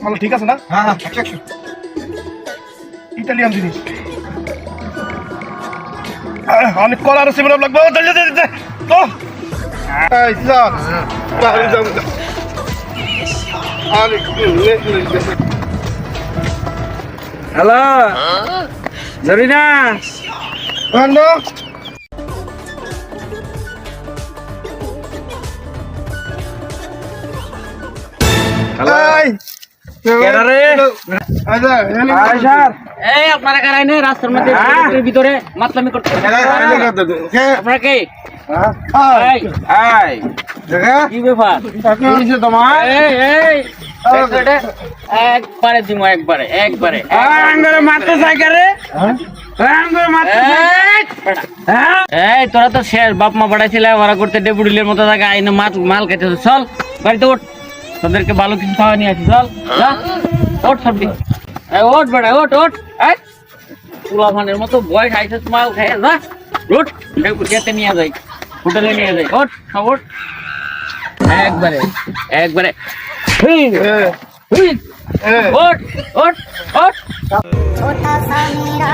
ভালো ঠিক আছে না? হ্যাঁ হ্যাঁ 100 ইতালিয়ান জিনিস অনেক কলা আর সিমরাম লাগবে ও দে তো এই স্যার বাড়ি যাও আরে হ্যালো জরিনা হ্যালো হ্যালো এই কেডা রে আচ্ছা আয় স্যার এই আপনারা কারাই না রাস্তার মধ্যে ভিতরে মাতলামি করতে আপনারা কে এই আয় কি ব্যাপার কি হইছে তোমার এই এই একবারে দিমো একবারে আঙ্গরে মারতে চাই করে আঙ্গরে মারতে এই তোরা তো শেষ বাপ মা পাঠাইছিলে ওরা করতে ডেপুটিলের মতো থাকে আইনে মাল খেতে চল বাড়িতে ওঠ তোদেরকে ভালো কিছু খাওয়া নিয়ে আসি চল যা ওঠ সবটি ওঠ বেড়া ওঠ এই পুলাভানের মতো বয়স আইসে মাল খাই যা ওঠ খেতে নিয়ে যাই হোটেলে নিয়ে যাই ওঠ সব ওঠ একবারে ওঠ छोटा सा मेरा